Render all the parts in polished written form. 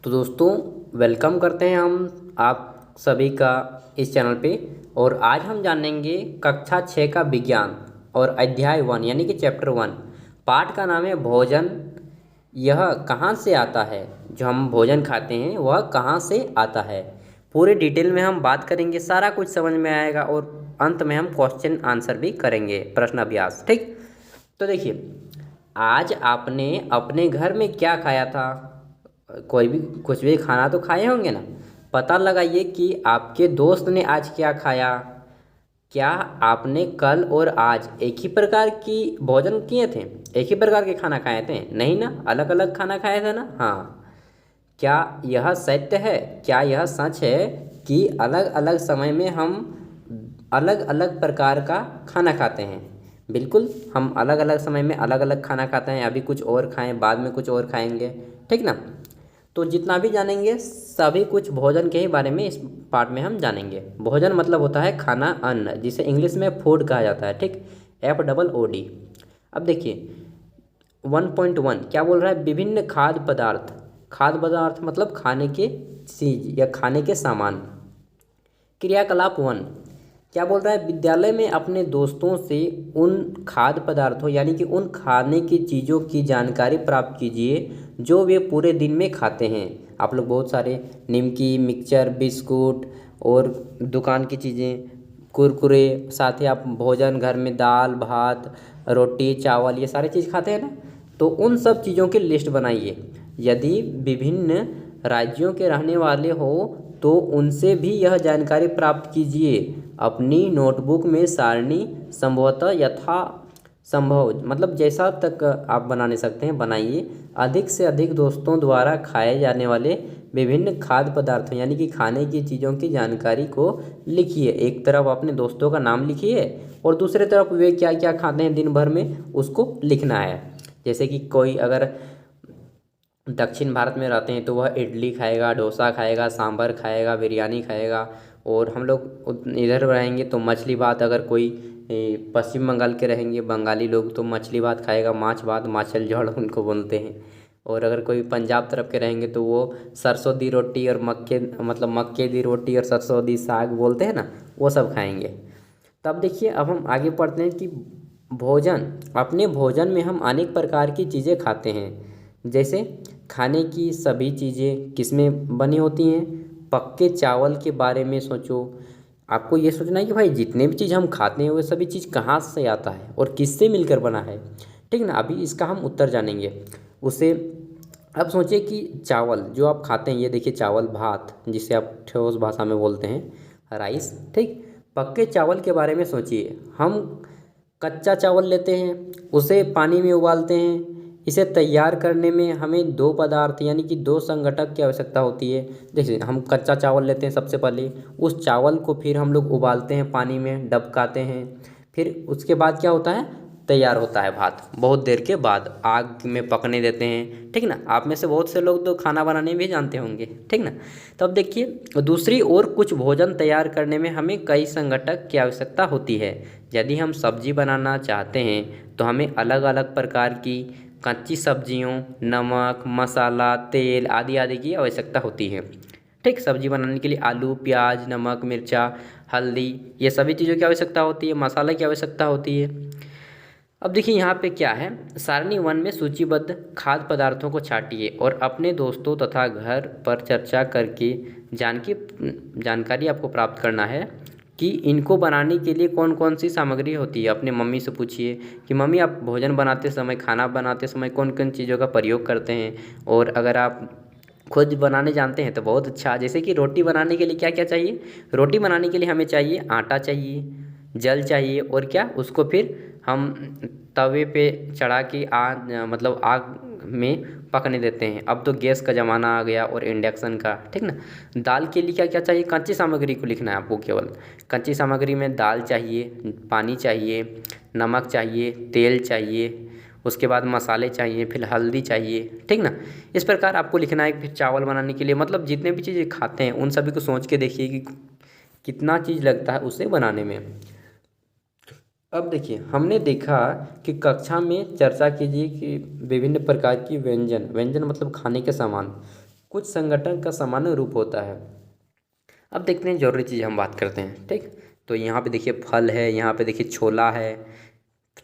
तो दोस्तों, वेलकम करते हैं हम आप सभी का इस चैनल पे। और आज हम जानेंगे कक्षा 6 का विज्ञान और अध्याय 1 यानी कि चैप्टर 1। पाठ का नाम है भोजन। यह कहाँ से आता है? जो हम भोजन खाते हैं वह कहाँ से आता है, पूरे डिटेल में हम बात करेंगे। सारा कुछ समझ में आएगा और अंत में हम क्वेश्चन आंसर भी करेंगे, प्रश्न अभ्यास। ठीक, तो देखिए, आज आपने अपने घर में क्या खाया था? कोई भी कुछ भी खाना तो खाए होंगे ना। पता लगाइए कि आपके दोस्त ने आज क्या खाया। क्या आपने कल और आज एक ही प्रकार की भोजन किए थे? एक ही प्रकार के खाना खाए थे? नहीं ना, अलग अलग खाना खाए थे ना। हाँ, क्या यह सत्य है? क्या यह सच है कि अलग अलग समय में हम अलग अलग प्रकार का खाना खाते हैं? बिल्कुल, हम अलग अलग समय में अलग अलग खाना खाते हैं। अभी कुछ और खाएं, बाद में कुछ और खाएंगे, ठीक ना। तो जितना भी जानेंगे सभी कुछ भोजन के ही बारे में इस पार्ट में हम जानेंगे। भोजन मतलब होता है खाना, अन्न, जिसे इंग्लिश में फूड कहा जाता है। ठीक, FOOD। अब देखिए 1.1 क्या बोल रहा है? विभिन्न खाद्य पदार्थ। खाद्य पदार्थ मतलब खाने के चीज या खाने के सामान। क्रियाकलाप 1 क्या बोल रहा है? विद्यालय में अपने दोस्तों से उन खाद्य पदार्थों यानी कि उन खाने की चीज़ों की जानकारी प्राप्त कीजिए जो वे पूरे दिन में खाते हैं। आप लोग बहुत सारे निमकी, मिक्सचर, बिस्कुट और दुकान की चीज़ें, कुरकुरे, साथ ही आप भोजन घर में दाल भात रोटी चावल ये सारी चीज़ खाते हैं ना। तो उन सब चीज़ों की लिस्ट बनाइए। यदि विभिन्न राज्यों के रहने वाले हो तो उनसे भी यह जानकारी प्राप्त कीजिए। अपनी नोटबुक में सारणी संभवतः यथा संभव मतलब जैसा तक आप बना नहीं सकते हैं बनाइए। अधिक से अधिक दोस्तों द्वारा खाए जाने वाले विभिन्न खाद्य पदार्थों यानी कि खाने की चीज़ों की जानकारी को लिखिए। एक तरफ अपने दोस्तों का नाम लिखिए और दूसरे तरफ वे क्या क्या खाते हैं दिन भर में उसको लिखना है। जैसे कि कोई अगर दक्षिण भारत में रहते हैं तो वह इडली खाएगा, डोसा खाएगा, सांभर खाएगा, बिरयानी खाएगा। और हम लोग इधर रहेंगे तो मछली भात। अगर कोई पश्चिम बंगाल के रहेंगे बंगाली लोग तो मछली भात खाएगा, माछ भात, माछल झोल उनको बोलते हैं। और अगर कोई पंजाब तरफ के रहेंगे तो वो सरसों दी रोटी और मक्के मतलब मक्के दी रोटी और सरसों दी साग बोलते हैं ना, वो सब खाएंगे। तब देखिए, अब हम आगे पढ़ते हैं कि भोजन। अपने भोजन में हम अनेक प्रकार की चीज़ें खाते हैं। जैसे खाने की सभी चीज़ें किसमें बनी होती हैं? पक्के चावल के बारे में सोचो। आपको ये सोचना है कि भाई जितने भी चीज़ हम खाते हैं वो सभी चीज़ कहाँ से आता है और किससे मिलकर बना है, ठीक ना। अभी इसका हम उत्तर जानेंगे उसे। अब सोचिए कि चावल जो आप खाते हैं, ये देखिए चावल, भात जिसे आप ठोस भाषा में बोलते हैं राइस, ठीक। पक्के चावल के बारे में सोचिए। हम कच्चा चावल लेते हैं, उसे पानी में उबालते हैं। इसे तैयार करने में हमें दो पदार्थ यानी कि दो संघटक की आवश्यकता होती है। देखिए, हम कच्चा चावल लेते हैं, सबसे पहले उस चावल को फिर हम लोग उबालते हैं, पानी में डबकाते हैं। फिर उसके बाद क्या होता है? तैयार होता है भात। बहुत देर के बाद आग में पकने देते हैं, ठीक ना। आप में से बहुत से लोग तो खाना बनाने भी जानते होंगे, ठीक ना। तो अब देखिए, दूसरी ओर कुछ भोजन तैयार करने में हमें कई संघटक की आवश्यकता होती है। यदि हम सब्जी बनाना चाहते हैं तो हमें अलग अलग प्रकार की कच्ची सब्जियों, नमक, मसाला, तेल आदि आदि की आवश्यकता होती है। ठीक, सब्जी बनाने के लिए आलू, प्याज, नमक, मिर्चा, हल्दी ये सभी चीज़ों की आवश्यकता होती है। मसाले की आवश्यकता होती है। अब देखिए यहाँ पे क्या है, सारणी 1 में सूचीबद्ध खाद्य पदार्थों को छांटिए और अपने दोस्तों तथा घर पर चर्चा करके जानकारी आपको प्राप्त करना है कि इनको बनाने के लिए कौन कौन सी सामग्री होती है। अपने मम्मी से पूछिए कि मम्मी आप भोजन बनाते समय, खाना बनाते समय कौन कौन चीज़ों का प्रयोग करते हैं। और अगर आप खुद बनाने जानते हैं तो बहुत अच्छा। जैसे कि रोटी बनाने के लिए क्या क्या चाहिए? रोटी बनाने के लिए हमें चाहिए आटा चाहिए, जल चाहिए और क्या, उसको फिर हम तवे पे चढ़ा के मतलब आग में पकने देते हैं। अब तो गैस का ज़माना आ गया और इंडक्शन का, ठीक ना। दाल के लिए क्या क्या चाहिए? कच्ची सामग्री को लिखना है आपको केवल। कच्ची सामग्री में दाल चाहिए, पानी चाहिए, नमक चाहिए, तेल चाहिए, उसके बाद मसाले चाहिए, फिर हल्दी चाहिए, ठीक ना। इस प्रकार आपको लिखना है। फिर चावल बनाने के लिए मतलब जितने भी चीज़ें खाते हैं उन सभी को सोच के देखिए कि कितना चीज़ लगता है उसे बनाने में। अब देखिए, हमने देखा कि कक्षा में चर्चा कीजिए कि विभिन्न प्रकार की व्यंजन, व्यंजन मतलब खाने के सामान, कुछ संगठन का सामान्य रूप होता है। अब देखते हैं जरूरी चीज़ हम बात करते हैं, ठीक। तो यहाँ पे देखिए फल है, यहाँ पे देखिए छोला है।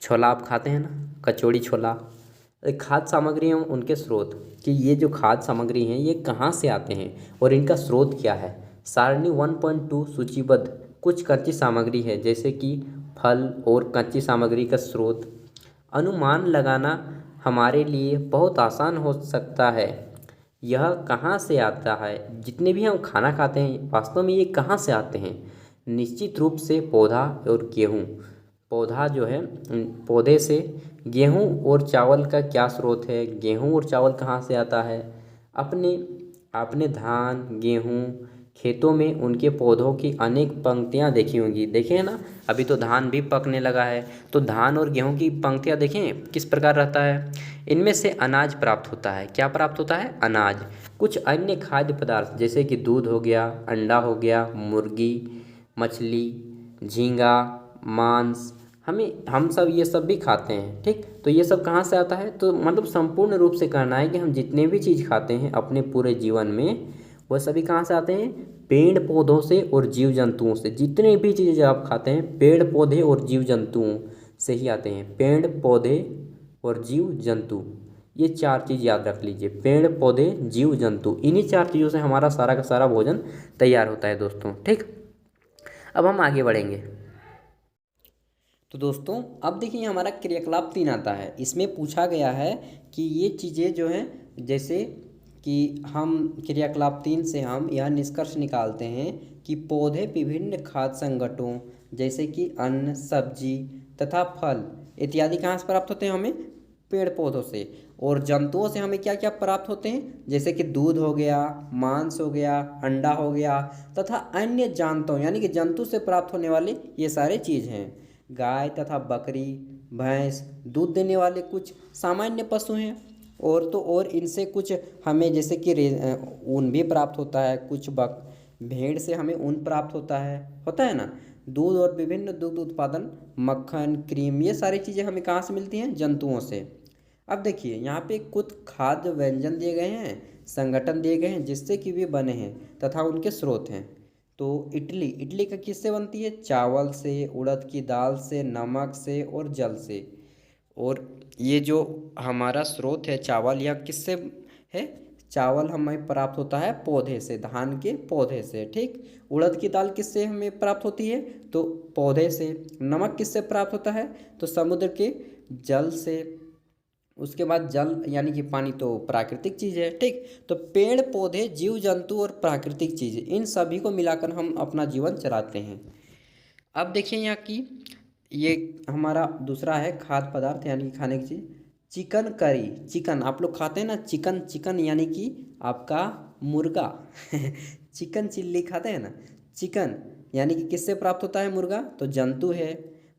छोला आप खाते हैं ना, कचौड़ी छोला। खाद्य सामग्री एवं उनके स्रोत, कि ये जो खाद्य सामग्री हैं ये कहाँ से आते हैं और इनका स्रोत क्या है। सारणी 1.2 सूचीबद्ध कुछ कच्ची सामग्री है, जैसे कि फल और कच्ची सामग्री का स्रोत। अनुमान लगाना हमारे लिए बहुत आसान हो सकता है। यह कहाँ से आता है, जितने भी हम खाना खाते हैं वास्तव में ये कहाँ से आते हैं। निश्चित रूप से पौधा और गेहूँ। पौधा जो है, पौधे से। गेहूँ और चावल का क्या स्रोत है, गेहूँ और चावल कहाँ से आता है। अपने आपने धान गेहूँ खेतों में उनके पौधों की अनेक पंक्तियाँ देखी होंगी, देखे हैं ना। अभी तो धान भी पकने लगा है, तो धान और गेहूँ की पंक्तियाँ देखें किस प्रकार रहता है। इनमें से अनाज प्राप्त होता है, क्या प्राप्त होता है, अनाज। कुछ अन्य खाद्य पदार्थ जैसे कि दूध हो गया, अंडा हो गया, मुर्गी, मछली, झींगा, मांस, हम सब ये सब भी खाते हैं, ठीक। तो ये सब कहाँ से आता है, तो मतलब संपूर्ण रूप से कहना है कि हम जितने भी चीज़ खाते हैं अपने पूरे जीवन में, वह सभी कहाँ से आते हैं, पेड़ पौधों से और जीव जंतुओं से। जितने भी चीज़ें आप खाते हैं पेड़ पौधे और जीव जंतुओं से ही आते हैं। पेड़ पौधे और जीव जंतु, ये चार चीज़ याद रख लीजिए। पेड़ पौधे जीव जंतु, इन्हीं चार चीज़ों से हमारा सारा का सारा भोजन तैयार होता है दोस्तों, ठीक। अब हम आगे बढ़ेंगे। तो दोस्तों अब देखिए हमारा क्रियाकलाप 3 आता है। इसमें पूछा गया है कि ये चीज़ें जो हैं, जैसे कि हम क्रियाकलाप 3 से हम यह निष्कर्ष निकालते हैं कि पौधे विभिन्न खाद्य संगठनों जैसे कि अन्न, सब्जी तथा फल इत्यादि कहाँ से प्राप्त होते हैं हमें, पेड़ पौधों से। और जंतुओं से हमें क्या क्या प्राप्त होते हैं, जैसे कि दूध हो गया, मांस हो गया, अंडा हो गया तथा अन्य जानवरों यानी कि जंतु से प्राप्त होने वाले ये सारे चीज़ हैं। गाय तथा बकरी, भैंस, दूध देने वाले कुछ सामान्य पशु हैं। और तो और इनसे कुछ हमें जैसे कि ऊन भी प्राप्त होता है। कुछ भेड़ से हमें ऊन प्राप्त होता है ना। दूध और विभिन्न दुग्ध उत्पादन, मक्खन, क्रीम, ये सारी चीज़ें हमें कहाँ से मिलती हैं, जंतुओं से। अब देखिए यहाँ पे कुछ खाद्य व्यंजन दिए गए हैं, संगठन दिए गए हैं जिससे कि वे बने हैं तथा उनके स्रोत हैं। तो इडली का किससे बनती है, चावल से, उड़द की दाल से, नमक से और जल से। और ये जो हमारा स्रोत है चावल, यह किससे है, चावल हमें प्राप्त होता है पौधे से, धान के पौधे से, ठीक। उड़द की दाल किससे हमें प्राप्त होती है, तो पौधे से। नमक किससे प्राप्त होता है, तो समुद्र के जल से। उसके बाद जल यानी कि पानी तो प्राकृतिक चीज़ है, ठीक। तो पेड़ पौधे, जीव जंतु और प्राकृतिक चीज़, इन सभी को मिलाकर हम अपना जीवन चलाते हैं। अब देखिए यहाँ की ये हमारा दूसरा है खाद्य पदार्थ यानी कि खाने की चीज़, चिकन करी। चिकन आप लोग खाते हैं ना, चिकन। चिकन यानी कि आपका मुर्गा चिकन चिल्ली खाते हैं ना। चिकन यानी कि किससे प्राप्त होता है, मुर्गा, तो जंतु है।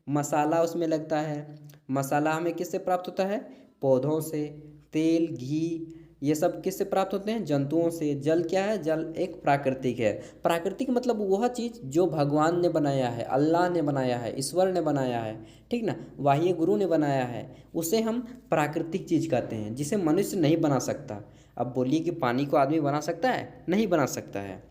मसाला उसमें लगता है। मसाला हमें किससे प्राप्त होता है, पौधों से। तेल, घी, ये सब किससे प्राप्त होते हैं, जंतुओं से। जल क्या है, जल एक प्राकृतिक है। प्राकृतिक मतलब वह चीज़ जो भगवान ने बनाया है, अल्लाह ने बनाया है, ईश्वर ने बनाया है, ठीक ना, वाह्य गुरु ने बनाया है, उसे हम प्राकृतिक चीज़ कहते हैं, जिसे मनुष्य नहीं बना सकता। अब बोलिए कि पानी को आदमी बना सकता है, नहीं बना सकता है।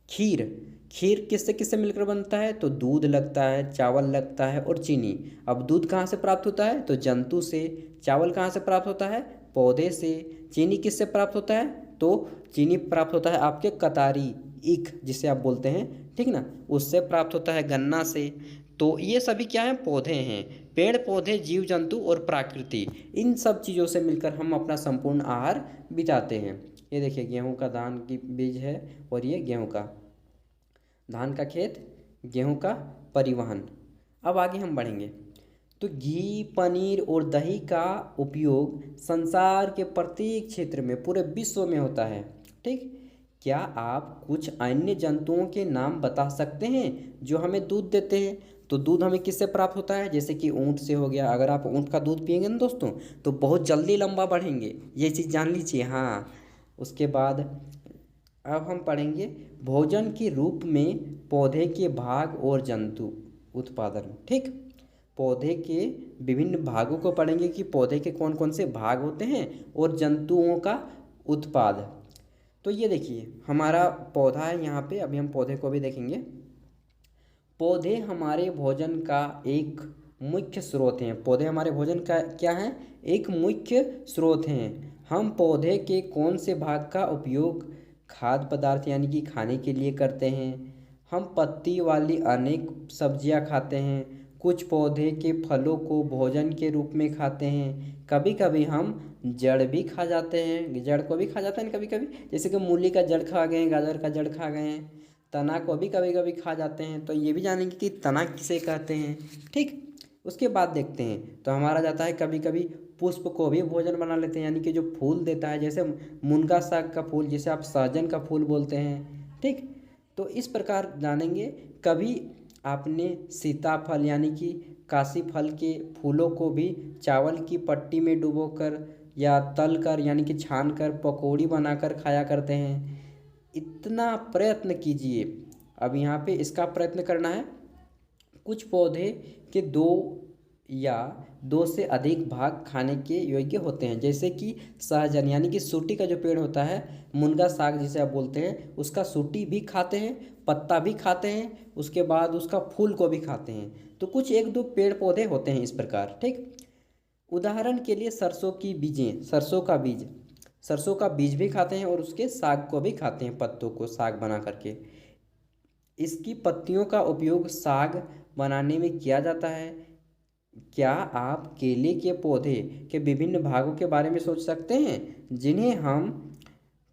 खीर, खीर किससे किससे मिलकर बनता है, तो दूध लगता है, चावल लगता है और चीनी। अब दूध कहाँ से प्राप्त होता है, तो जंतु से। चावल कहाँ से प्राप्त होता है, पौधे से। चीनी किससे प्राप्त होता है, तो चीनी प्राप्त होता है आपके कतारी, ईख जिसे आप बोलते हैं, ठीक ना, उससे प्राप्त होता है। गन्ना से। तो ये सभी क्या हैं, पौधे हैं। पेड़ पौधे, जीव जंतु और प्रकृति, इन सब चीज़ों से मिलकर हम अपना संपूर्ण आहार बिताते हैं। ये देखिए गेहूं का धान की बीज है और ये गेहूं का, धान का खेत, गेहूं का परिवहन। अब आगे हम बढ़ेंगे। तो घी, पनीर और दही का उपयोग संसार के प्रत्येक क्षेत्र में, पूरे विश्व में होता है, ठीक। क्या आप कुछ अन्य जंतुओं के नाम बता सकते हैं जो हमें दूध देते हैं, तो दूध हमें किससे प्राप्त होता है, जैसे कि ऊँट से हो गया। अगर आप ऊँट का दूध पिएंगे ना दोस्तों, तो बहुत जल्दी लंबा बढ़ेंगे, ये चीज़ जान लीजिए, हाँ। उसके बाद अब हम पढ़ेंगे भोजन के रूप में पौधे के भाग और जंतु उत्पादन, ठीक। पौधे के विभिन्न भागों को पढ़ेंगे कि पौधे के कौन कौन से भाग होते हैं और जंतुओं का उत्पाद। तो ये देखिए हमारा पौधा है यहाँ पे, अभी हम पौधे को भी देखेंगे। पौधे हमारे भोजन का एक मुख्य स्रोत हैं। पौधे हमारे भोजन का क्या हैं? एक मुख्य स्रोत हैं। हम पौधे के कौन से भाग का उपयोग खाद्य पदार्थ यानी कि खाने के लिए करते हैं? हम पत्ती वाली अनेक सब्जियां खाते हैं। कुछ पौधे के फलों को भोजन के रूप में खाते हैं। कभी कभी हम जड़ भी खा जाते हैं, जड़ को भी खा जाते हैं कभी कभी, जैसे कि मूली का जड़ खा गए हैं, गाजर का जड़ खा गए हैं। तना को भी कभी कभी खा जाते हैं, तो ये भी जानेंगे कि तना किसे कहते हैं। ठीक, उसके बाद देखते हैं तो हमारा जाता है कभी कभी पुष्प को भी भोजन बना लेते हैं, यानी कि जो फूल देता है, जैसे मुनगा साग का फूल, जिसे आप सहजन का फूल बोलते हैं। ठीक, तो इस प्रकार जानेंगे। कभी आपने सीताफल यानी कि काशी फल के फूलों को भी चावल की पट्टी में डुबोकर या तल कर यानी कि छान कर पकौड़ी बनाकर खाया करते हैं। इतना प्रयत्न कीजिए। अब यहाँ पे इसका प्रयत्न करना है। कुछ पौधे के दो से अधिक भाग खाने के योग्य होते हैं, जैसे कि सहजन यानी कि सूटी का जो पेड़ होता है, मुनगा साग जिसे आप बोलते हैं, उसका सूटी भी खाते हैं, पत्ता भी खाते हैं, उसके बाद उसका फूल को भी खाते हैं। तो कुछ एक दो पेड़ पौधे होते हैं इस प्रकार। ठीक, उदाहरण के लिए सरसों की बीजें, सरसों का बीज भी खाते हैं और उसके साग को भी खाते हैं, पत्तों को साग बना करके। इसकी पत्तियों का उपयोग साग बनाने में किया जाता है। क्या आप केले के पौधे के विभिन्न भागों के बारे में सोच सकते हैं जिन्हें हम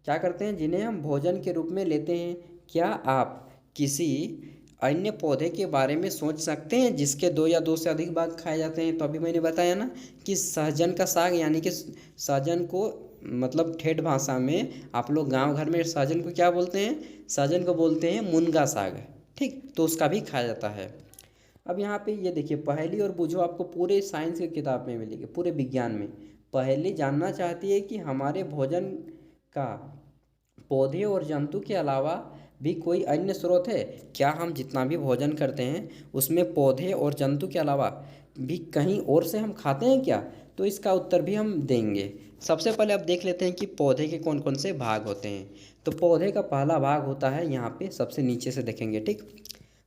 क्या करते हैं, जिन्हें हम भोजन के रूप में लेते हैं? क्या आप किसी अन्य पौधे के बारे में सोच सकते हैं जिसके दो या दो से अधिक भाग खाए जाते हैं? तो अभी मैंने बताया ना कि सहजन का साग, यानी कि सहजन को मतलब ठेठ भाषा में आप लोग गांव घर में सहजन को क्या बोलते हैं? सहजन को बोलते हैं मुनगा साग। ठीक, तो उसका भी खाया जाता है। अब यहाँ पे ये देखिए, पहेली और बूझो आपको पूरे साइंस की किताब में मिलेगी, पूरे विज्ञान में। पहेली जानना चाहती है कि हमारे भोजन का पौधे और जंतु के अलावा भी कोई अन्य स्रोत है क्या? हम जितना भी भोजन करते हैं उसमें पौधे और जंतु के अलावा भी कहीं और से हम खाते हैं क्या? तो इसका उत्तर भी हम देंगे। सबसे पहले अब देख लेते हैं कि पौधे के कौन कौन से भाग होते हैं। तो पौधे का पहला भाग होता है, यहाँ पे सबसे नीचे से देखेंगे। ठीक,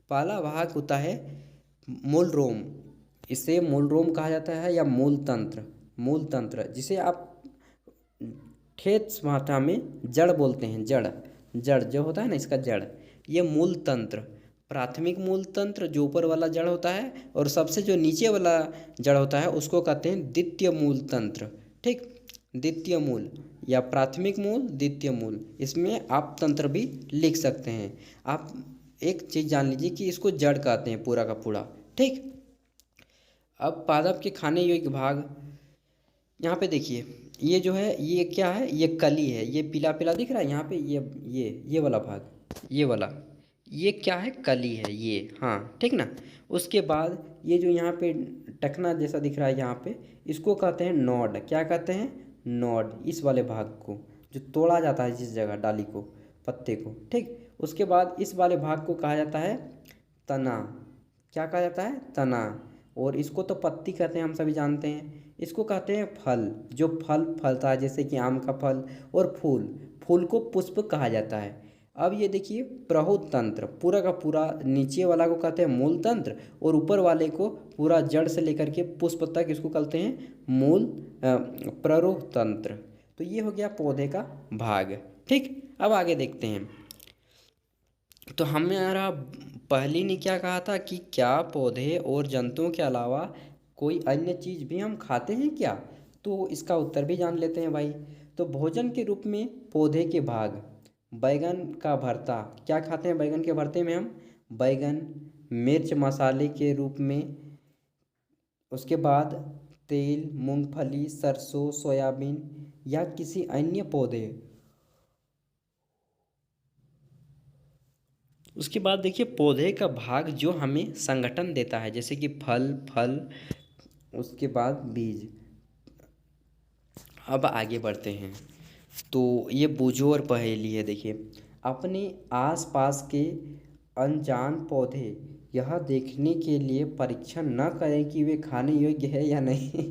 पहला भाग होता है मूल रोम। इसे मूल रोम कहा जाता है या मूल तंत्र। मूल तंत्र जिसे आप ठेठ भाषा में जड़ बोलते हैं। जड़, जड़ जो होता है ना, इसका जड़, ये मूल तंत्र। प्राथमिक मूल तंत्र जो ऊपर वाला जड़ होता है, और सबसे जो नीचे वाला जड़ होता है उसको कहते हैं द्वितीय मूल तंत्र। ठीक, द्वितीय मूल या प्राथमिक मूल, द्वितीय मूल, इसमें आप तंत्र भी लिख सकते हैं। आप एक चीज़ जान लीजिए कि इसको जड़ कहते हैं पूरा का पूरा। ठीक, अब पादप के खाने योग्य भाग यहाँ पे देखिए, ये जो है ये क्या है? ये कली है, ये पीला पीला दिख रहा है यहाँ पे, ये वाला भाग, ये वाला, ये क्या है? कली है ये। हाँ ठीक ना। उसके बाद ये जो यहाँ पे टखना जैसा दिख रहा है यहाँ पे, इसको कहते हैं नोड। क्या कहते हैं? नोड। इस वाले भाग को जो तोड़ा जाता है जिस जगह डाली को, पत्ते को। ठीक, उसके बाद इस वाले भाग को कहा जाता है तना। क्या कहा जाता है? तना। और इसको तो पत्ती कहते हैं, हम सभी जानते हैं। इसको कहते हैं फल। जो फल फलता है जैसे कि आम का फल, और फूल, फूल को पुष्प कहा जाता है। अब ये देखिए प्रहुत तंत्र, पूरा का पूरा नीचे वाला को कहते हैं मूल तंत्र, और ऊपर वाले को पूरा जड़ से लेकर के पुष्प तक इसको कहते हैं मूल प्ररुह तंत्र। तो ये हो गया पौधे का भाग। ठीक, अब आगे देखते हैं। तो हमारा पहली ने क्या कहा था कि क्या पौधे और जंतुओं के अलावा कोई अन्य चीज़ भी हम खाते हैं क्या? तो इसका उत्तर भी जान लेते हैं भाई। तो भोजन के रूप में पौधे के भाग, बैगन का भरता। क्या खाते हैं बैगन के भरते में हम? बैगन, मिर्च मसाले के रूप में। उसके बाद तेल, मूंगफली, सरसों, सोयाबीन या किसी अन्य पौधे। उसके बाद देखिए पौधे का भाग जो हमें संगठन देता है, जैसे कि फल, उसके बाद बीज। अब आगे बढ़ते हैं। तो ये बूझो और पहेली है। देखिए, अपने आसपास के अनजान पौधे यह देखने के लिए परीक्षण न करें कि वे खाने योग्य है या नहीं।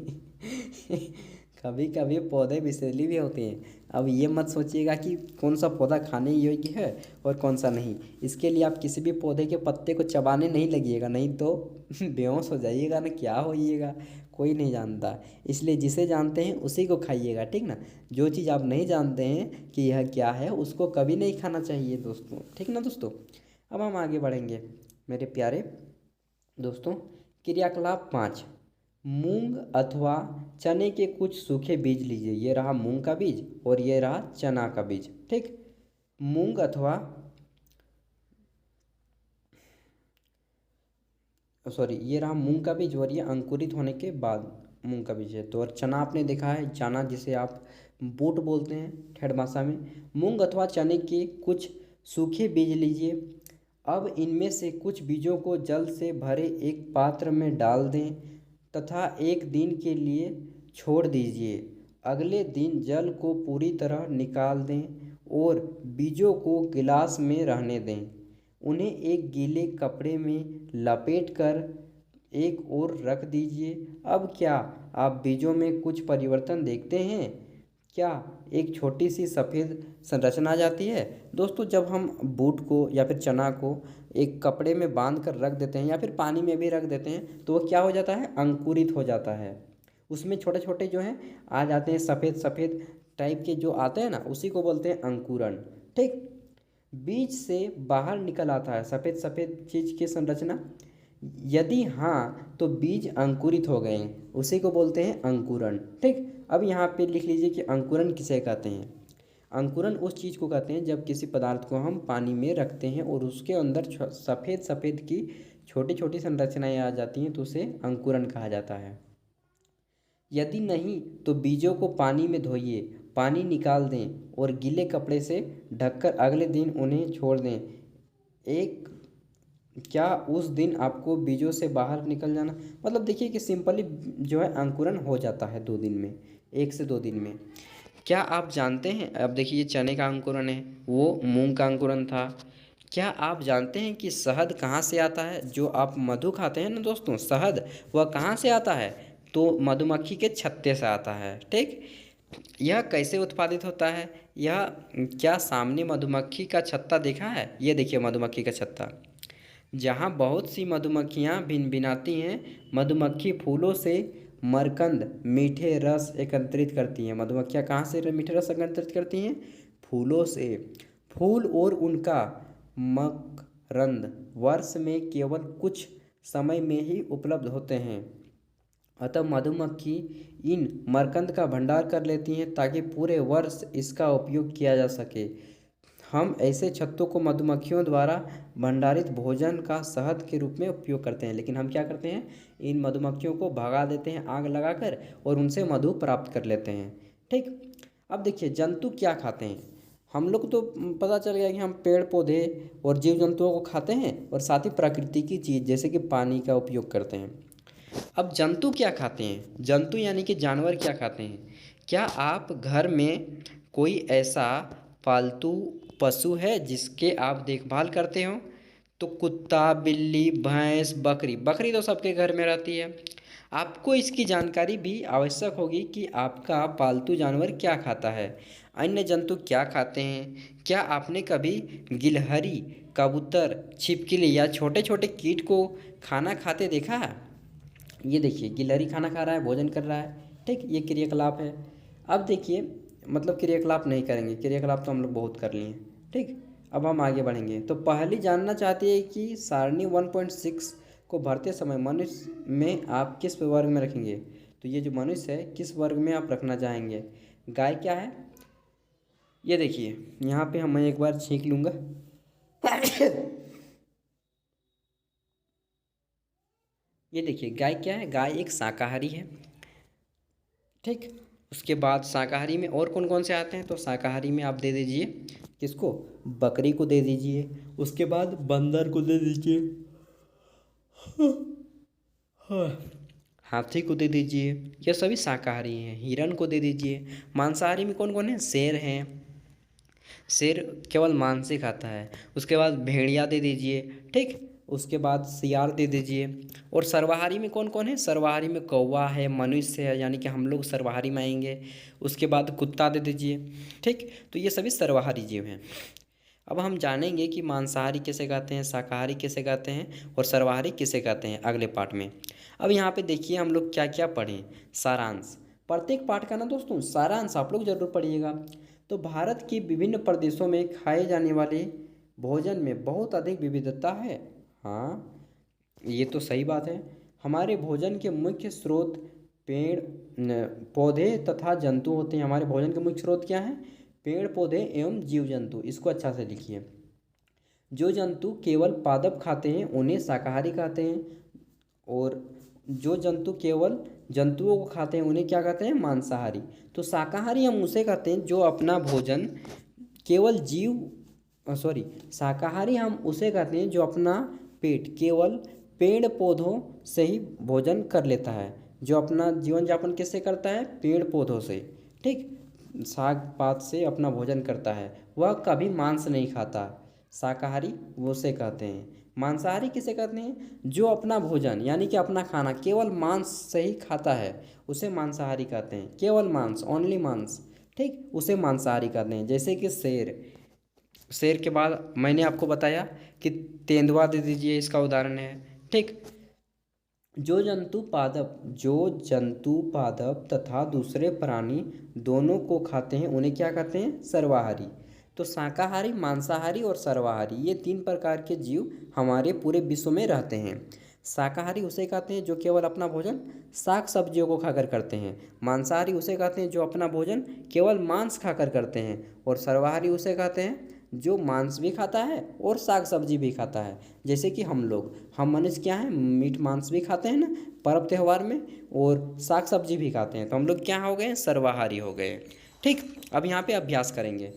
कभी कभी पौधे विषैले भी होते हैं। अब ये मत सोचिएगा कि कौन सा पौधा खाने योग्य है और कौन सा नहीं। इसके लिए आप किसी भी पौधे के पत्ते को चबाने नहीं लगिएगा, नहीं तो बेहोश हो जाइएगा ना, क्या होइएगा कोई नहीं जानता। इसलिए जिसे जानते हैं उसी को खाइएगा, ठीक ना। जो चीज़ आप नहीं जानते हैं कि यह क्या है उसको कभी नहीं खाना चाहिए दोस्तों, ठीक ना दोस्तों। अब हम आगे बढ़ेंगे मेरे प्यारे दोस्तों। क्रियाकलाप 5, मूंग अथवा चने के कुछ सूखे बीज लीजिए। ये रहा मूंग का बीज और ये रहा चना का बीज, ठीक। मूंग अथवा सॉरी, ये रहा मूंग का बीज और ये अंकुरित होने के बाद मूंग का बीज है। तो और चना आपने देखा है, चना जिसे आप बूट बोलते हैं ठेठ भाषा में। मूंग अथवा चने के कुछ सूखे बीज लीजिए। अब इनमें से कुछ बीजों को जल से भरे एक पात्र में डाल दें तथा एक दिन के लिए छोड़ दीजिए। अगले दिन जल को पूरी तरह निकाल दें और बीजों को गिलास में रहने दें। उन्हें एक गीले कपड़े में लपेटकर एक ओर रख दीजिए। अब क्या आप बीजों में कुछ परिवर्तन देखते हैं? क्या एक छोटी सी सफ़ेद संरचना आ जाती है? दोस्तों, जब हम बूट को या फिर चना को एक कपड़े में बांध कर रख देते हैं या फिर पानी में भी रख देते हैं तो वो क्या हो जाता है, अंकुरित हो जाता है। उसमें छोटे छोटे जो हैं आ जाते हैं, सफ़ेद सफ़ेद टाइप के जो आते हैं ना, उसी को बोलते हैं अंकुरण, ठीक। बीज से बाहर निकल आता है सफ़ेद सफ़ेद चीज़ की संरचना। यदि हाँ तो बीज अंकुरित हो गए, उसी को बोलते हैं अंकुरण, ठीक। अब यहाँ पे लिख लीजिए कि अंकुरण किसे कहते हैं। अंकुरण उस चीज़ को कहते हैं जब किसी पदार्थ को हम पानी में रखते हैं और उसके अंदर सफ़ेद सफ़ेद की छोटी छोटी संरचनाएं आ जाती हैं तो उसे अंकुरण कहा जाता है। यदि नहीं तो बीजों को पानी में धोइए, पानी निकाल दें और गीले कपड़े से ढककर अगले दिन उन्हें छोड़ दें। एक क्या उस दिन आपको बीजों से बाहर निकल जाना, मतलब देखिए कि सिंपली जो है अंकुरण हो जाता है 2 दिन में, 1 से 2 दिन में। क्या आप जानते हैं, अब देखिए ये चने का अंकुरण है, वो मूंग का अंकुरण था। क्या आप जानते हैं कि शहद कहाँ से आता है? जो आप मधु खाते हैं ना दोस्तों, शहद, वह कहाँ से आता है? तो मधुमक्खी के छत्ते से आता है, ठीक। यह कैसे उत्पादित होता है? यह क्या सामने मधुमक्खी का छत्ता देखा है? ये देखिए मधुमक्खी का छत्ता, जहाँ बहुत सी मधुमक्खियाँ भिनभिनाती हैं। मधुमक्खी फूलों से मरकंद मीठे रस एकत्रित करती हैं। मधुमक्खियाँ कहाँ से मीठे रस एकत्रित करती हैं? फूलों से। फूल और उनका मकरंद वर्ष में केवल कुछ समय में ही उपलब्ध होते हैं, अतः मधुमक्खी इन मकरंद का भंडार कर लेती हैं ताकि पूरे वर्ष इसका उपयोग किया जा सके। हम ऐसे छत्तों को मधुमक्खियों द्वारा भंडारित भोजन का शहद के रूप में उपयोग करते हैं, लेकिन हम क्या करते हैं, इन मधुमक्खियों को भगा देते हैं आग लगाकर और उनसे मधु प्राप्त कर लेते हैं, ठीक। अब देखिए जंतु क्या खाते हैं। हम लोग तो पता चल गया कि हम पेड़ पौधे और जीव जंतुओं को खाते हैं और साथ ही प्रकृति की चीज़ जैसे कि पानी का उपयोग करते हैं। अब जंतु क्या खाते हैं? जंतु यानी कि जानवर क्या खाते हैं? क्या आप घर में कोई ऐसा पालतू पशु है जिसके आप देखभाल करते हो? तो कुत्ता, बिल्ली, भैंस, बकरी। बकरी तो सबके घर में रहती है। आपको इसकी जानकारी भी आवश्यक होगी कि आपका पालतू जानवर क्या खाता है, अन्य जंतु क्या खाते हैं। क्या आपने कभी गिलहरी, कबूतर, छिपकली या छोटे छोटे कीट को खाना खाते देखा है? ये देखिए गिलहरी खाना खा रहा है, भोजन कर रहा है, ठीक। ये क्रियाकलाप है। अब देखिए, मतलब क्रियाकलाप नहीं करेंगे, क्रियाकलाप तो हम लोग बहुत कर लिए, ठीक। अब हम आगे बढ़ेंगे। तो पहली जानना चाहती है कि सारणी 1.6 को भरते समय मनुष्य में आप किस वर्ग में रखेंगे? तो ये जो मनुष्य है किस वर्ग में आप रखना चाहेंगे? गाय क्या है? ये देखिए यहाँ पे हम एक बार छींक लूँगा। ये देखिए गाय क्या है? गाय एक शाकाहारी है, ठीक। उसके बाद शाकाहारी में और कौन कौन से आते हैं? तो शाकाहारी में आप दे दीजिए किसको? बकरी को दे दीजिए। उसके बाद बंदर को दे दीजिए, हाथी को दे दीजिए, ये सभी शाकाहारी हैं। हिरण को दे दीजिए। मांसाहारी में कौन कौन है? शेर हैं, शेर केवल मांस ही खाता है। उसके बाद भेड़िया दे दीजिए, ठीक। उसके बाद सियार दे दीजिए। और सर्वाहारी में कौन कौन है? सर्वाहारी में कौवा है, मनुष्य है, यानी कि हम लोग सर्वाहारी में आएंगे। उसके बाद कुत्ता दे दीजिए। ठीक, तो ये सभी सर्वाहारी जीव हैं। अब हम जानेंगे कि मांसाहारी किसे कहते हैं, शाकाहारी किसे कहते हैं और सर्वाहारी किसे कहते हैं अगले पाठ में। अब यहाँ पे देखिए हम लोग क्या क्या पढ़ें, सारांश। प्रत्येक पाठ का ना दोस्तों सारांश आप लोग जरूर पढ़िएगा। तो भारत के विभिन्न प्रदेशों में खाए जाने वाले भोजन में बहुत अधिक विविधता है। हाँ, ये तो सही बात है। हमारे भोजन के मुख्य स्रोत पेड़ पौधे तथा जंतु होते हैं। हमारे भोजन के मुख्य स्रोत क्या हैं? पेड़ पौधे एवं जीव जंतु। इसको अच्छा से लिखिए। जो जंतु केवल पादप खाते हैं उन्हें शाकाहारी कहते हैं, और जो जंतु केवल जंतुओं को खाते हैं उन्हें क्या कहते हैं? मांसाहारी। तो शाकाहारी हम उसे कहते हैं जो अपना भोजन केवल शाकाहारी हम उसे कहते हैं जो अपना पेट केवल पेड़ पौधों से ही भोजन कर लेता है। जो अपना जीवन यापन किससे करता है? पेड़ पौधों से। ठीक, साग पात से अपना भोजन करता है, वह कभी मांस नहीं खाता। शाकाहारी वो से कहते हैं। मांसाहारी किसे कहते हैं? जो अपना भोजन यानी कि अपना खाना केवल मांस से ही खाता है, उसे मांसाहारी कहते हैं। केवल मांस, ओनली मांस। ठीक, उसे मांसाहारी कहते हैं। जैसे कि शेर के बाद मैंने आपको बताया कि तेंदुआ दे दीजिए, इसका उदाहरण है। ठीक, जो जंतु पादप तथा दूसरे प्राणी दोनों को खाते हैं उन्हें क्या कहते हैं? सर्वाहारी। तो शाकाहारी, मांसाहारी और सर्वाहारी ये 3 प्रकार के जीव हमारे पूरे विश्व में रहते हैं। शाकाहारी उसे कहते हैं जो केवल अपना भोजन साग सब्जियों को खाकर करते हैं। मांसाहारी उसे कहते हैं जो अपना भोजन केवल मांस खाकर करते हैं। और सर्वाहारी उसे कहते हैं जो मांस भी खाता है और साग सब्जी भी खाता है। जैसे कि हम मनुष्य क्या हैं? मीट मांस भी खाते हैं ना पर्व त्यौहार में, और साग सब्जी भी खाते हैं। तो हम लोग क्या हो गए? सर्वाहारी हो गए। ठीक, अब यहाँ पे अभ्यास करेंगे।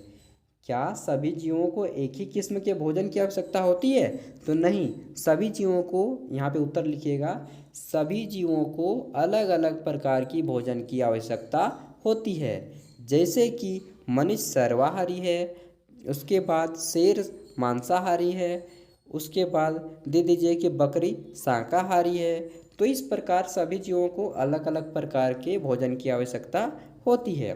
क्या सभी जीवों को एक ही किस्म के भोजन की आवश्यकता होती है? तो नहीं, सभी जीवों को, यहाँ पे उत्तर लिखिएगा, सभी जीवों को अलग अलग प्रकार की भोजन की आवश्यकता होती है। जैसे कि मनुष्य सर्वाहारी है, उसके बाद शेर मांसाहारी है, उसके बाद दे दीजिए कि बकरी शाकाहारी है। तो इस प्रकार सभी जीवों को अलग अलग प्रकार के भोजन की आवश्यकता होती है।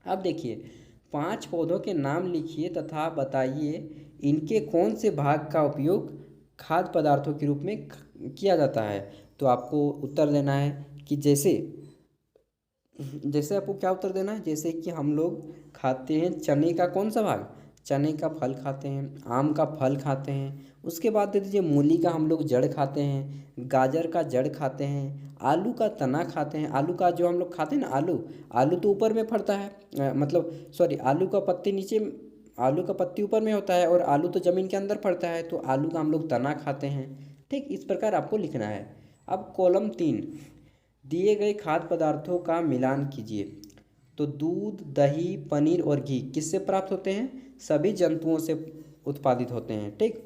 अब देखिए 5 पौधों के नाम लिखिए तथा बताइए इनके कौन से भाग का उपयोग खाद्य पदार्थों के रूप में किया जाता है। तो आपको उत्तर देना है कि जैसे आपको क्या उत्तर देना है? जैसे कि हम लोग खाते हैं चने का कौन सा भाग? चने का फल खाते हैं, आम का फल खाते हैं। उसके बाद दे दीजिए मूली का हम लोग जड़ खाते हैं, गाजर का जड़ खाते हैं, आलू का तना खाते हैं। आलू का जो हम लोग खाते हैं ना, आलू तो ऊपर में फलता है, आलू का पत्ती नीचे, आलू का पत्ती ऊपर में होता है और आलू तो ज़मीन के अंदर पड़ता है। तो आलू का हम लोग तना खाते हैं। ठीक, इस प्रकार आपको लिखना है। अब कॉलम 3, दिए गए खाद्य पदार्थों का मिलान कीजिए। तो दूध, दही, पनीर और घी किससे प्राप्त होते हैं? सभी जंतुओं से उत्पादित होते हैं। ठीक,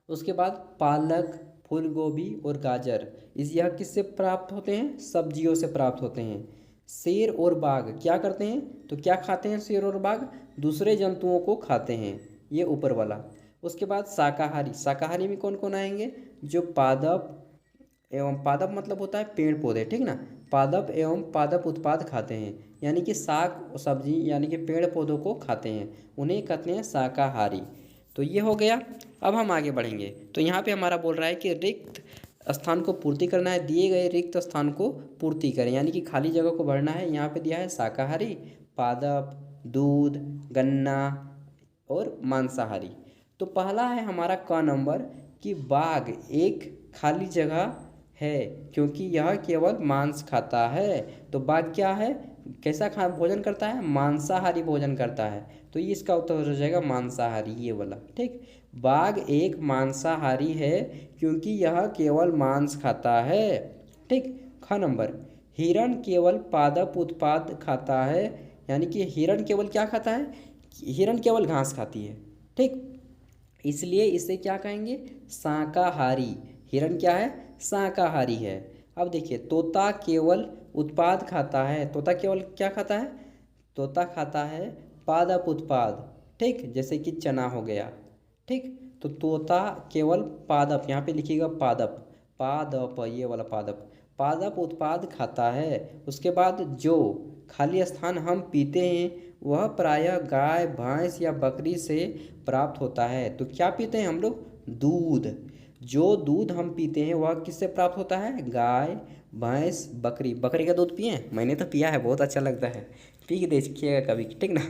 उसके बाद पालक, फूल गोभी और गाजर यह किससे प्राप्त होते हैं? सब्जियों से प्राप्त होते हैं। शेर और बाघ क्या करते हैं? तो क्या खाते हैं शेर और बाघ? दूसरे जंतुओं को खाते हैं, ये ऊपर वाला। उसके बाद शाकाहारी में कौन कौन आएंगे? जो पादप मतलब होता है पेड़ पौधे। ठीक ना, पादप एवं पादप उत्पाद खाते हैं, यानी कि साग सब्जी यानी कि पेड़ पौधों को खाते हैं, उन्हें कहते हैं शाकाहारी। तो ये हो गया। अब हम आगे बढ़ेंगे। तो यहाँ पे हमारा बोल रहा है कि रिक्त स्थान को पूर्ति करना है। दिए गए रिक्त स्थान को पूर्ति करें, यानी कि खाली जगह को भरना है। यहाँ पे दिया है शाकाहारी, पादप, दूध, गन्ना और मांसाहारी। तो पहला है हमारा क नंबर कि बाघ एक खाली जगह है क्योंकि यह केवल मांस खाता है। तो बाघ क्या है? कैसा भोजन करता है? मांसाहारी भोजन करता है। तो ये इसका उत्तर हो जाएगा मांसाहारी, ये वाला। ठीक, बाघ एक मांसाहारी है क्योंकि यह केवल मांस खाता है। ठीक, ख नंबर, हिरण केवल पादप उत्पाद खाता है, यानी कि हिरण केवल क्या खाता है? हिरण केवल घास खाती है। ठीक, इसलिए इसे क्या कहेंगे? शाकाहारी। हिरण क्या है? शाकाहारी है। अब देखिए तोता केवल उत्पाद खाता है। तोता केवल क्या खाता है? तोता खाता है पादप उत्पाद। ठीक, जैसे कि चना हो गया। ठीक, तो तोता केवल पादप, यहाँ पे लिखिएगा पादप, पादप, ये वाला पादप, पादप उत्पाद खाता है। उसके बाद जो खाली स्थान हम पीते हैं वह प्रायः गाय, भैंस या बकरी से प्राप्त होता है। तो क्या पीते हैं हम लोग? दूध। जो दूध हम पीते हैं वह किससे प्राप्त होता है? गाय, भैंस, बकरी। बकरी का दूध पिए? मैंने तो पिया है, बहुत अच्छा लगता है, पी के देखिएगा कभी, ठीक ना।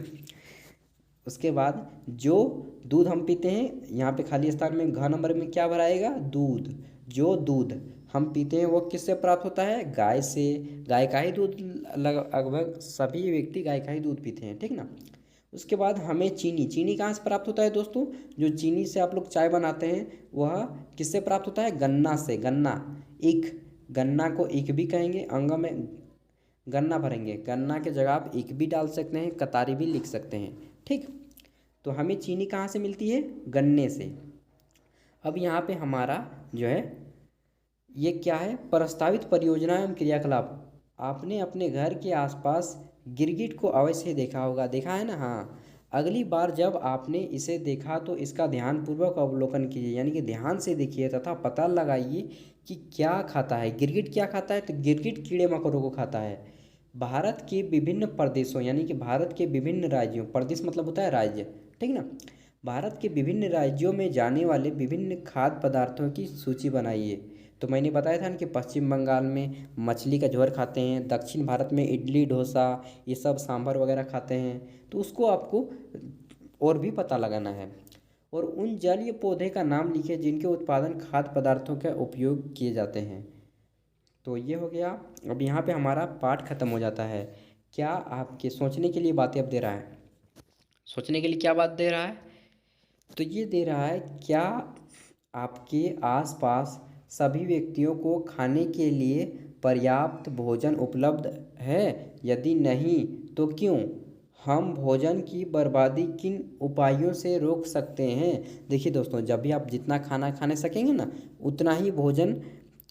उसके बाद जो दूध हम पीते हैं, यहाँ पे खाली स्थान में घ नंबर में क्या भराएगा? दूध। जो दूध हम पीते हैं वो किससे प्राप्त होता है? गाय से। गाय का ही दूध, लगभग सभी व्यक्ति गाय का ही दूध पीते हैं, ठीक ना। उसके बाद हमें चीनी, चीनी कहाँ से प्राप्त होता है दोस्तों? जो चीनी से आप लोग चाय बनाते हैं वह किससे प्राप्त होता है? गन्ना से। गन्ना, ईख, गन्ना को ईख भी कहेंगे, अंग में गन्ना भरेंगे, गन्ना के जगह आप ईख भी डाल सकते हैं, कतारी भी लिख सकते हैं, ठीक। तो हमें चीनी कहाँ से मिलती है? गन्ने से। अब यहाँ पे हमारा जो है ये क्या है? प्रस्तावित परियोजना एवं क्रियाकलाप। आपने अपने घर के आसपास गिरगिट को अवश्य देखा होगा, देखा है ना? हाँ। अगली बार जब आपने इसे देखा तो इसका ध्यानपूर्वक अवलोकन कीजिए, यानी कि ध्यान से देखिए तथा पता लगाइए कि क्या खाता है। गिरगिट क्या खाता है? तो गिरगिट कीड़े मकोड़ों को खाता है। भारत के विभिन्न प्रदेशों, यानी कि भारत के विभिन्न राज्यों, प्रदेश मतलब होता है राज्य, ठीक ना। भारत के विभिन्न राज्यों में जाने वाले विभिन्न खाद्य पदार्थों की सूची बनाइए। तो मैंने बताया था ना कि पश्चिम बंगाल में मछली का झोर खाते हैं, दक्षिण भारत में इडली, डोसा, ये सब सांभर वगैरह खाते हैं। तो उसको आपको और भी पता लगाना है। और उन जलीय पौधे का नाम लिखिए जिनके उत्पादन खाद्य पदार्थों का उपयोग किए जाते हैं। तो ये हो गया। अब यहाँ पे हमारा पाठ खत्म हो जाता है। क्या आपके सोचने के लिए बातें अब दे रहा है? सोचने के लिए क्या बात दे रहा है? तो ये दे रहा है, क्या आपके आसपास सभी व्यक्तियों को खाने के लिए पर्याप्त भोजन उपलब्ध है? यदि नहीं तो क्यों? हम भोजन की बर्बादी किन उपायों से रोक सकते हैं? देखिए दोस्तों, जब भी आप जितना खाना खाने सकेंगे ना उतना ही भोजन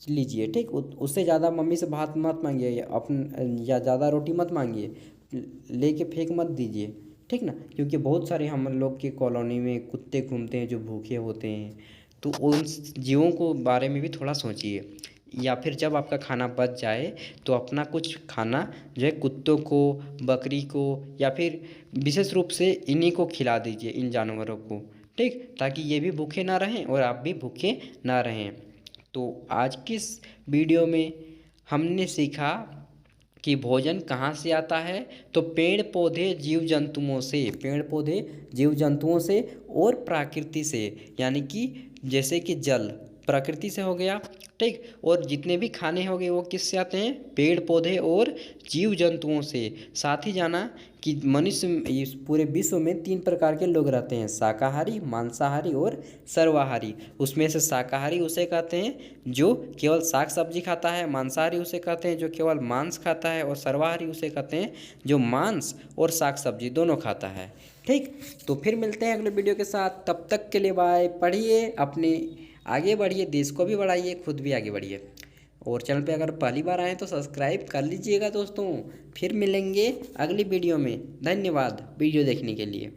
लीजिए, ठीक। उससे ज़्यादा मम्मी से भात मत मांगिए, या ज़्यादा रोटी मत मांगिए, लेके फेंक मत दीजिए, ठीक ना। क्योंकि बहुत सारे हम लोग की कॉलोनी में कुत्ते घूमते हैं जो भूखे होते हैं, तो उन जीवों को बारे में भी थोड़ा सोचिए। या फिर जब आपका खाना बच जाए तो अपना कुछ खाना जो है कुत्तों को, बकरी को, या फिर विशेष रूप से इन्हीं को खिला दीजिए, इन जानवरों को, ठीक, ताकि ये भी भूखे ना रहें और आप भी भूखे ना रहें। तो आज की इस वीडियो में हमने सीखा कि भोजन कहाँ से आता है। तो पेड़ पौधे जीव जंतुओं से, पेड़ पौधे जीव जंतुओं से और प्रकृति से, यानी कि जैसे कि जल प्रकृति से हो गया, ठीक। और जितने भी खाने हो गए वो किससे आते हैं? पेड़ पौधे और जीव जंतुओं से। साथ ही जाना कि मनुष्य, इस पूरे विश्व में 3 प्रकार के लोग रहते हैं, शाकाहारी, मांसाहारी और सर्वाहारी। उसमें से शाकाहारी उसे कहते हैं जो केवल साग सब्जी खाता है, मांसाहारी उसे कहते हैं जो केवल मांस खाता है, और सर्वाहारी उसे कहते हैं जो मांस और साग सब्जी दोनों खाता है, ठीक। तो फिर मिलते हैं अगले वीडियो के साथ, तब तक के लिए बाय। पढ़िए, अपने आगे बढ़िए, देश को भी बढ़ाइए, खुद भी आगे बढ़िए। और चैनल पे अगर पहली बार आए तो सब्सक्राइब कर लीजिएगा दोस्तों। फिर मिलेंगे अगली वीडियो में। धन्यवाद वीडियो देखने के लिए।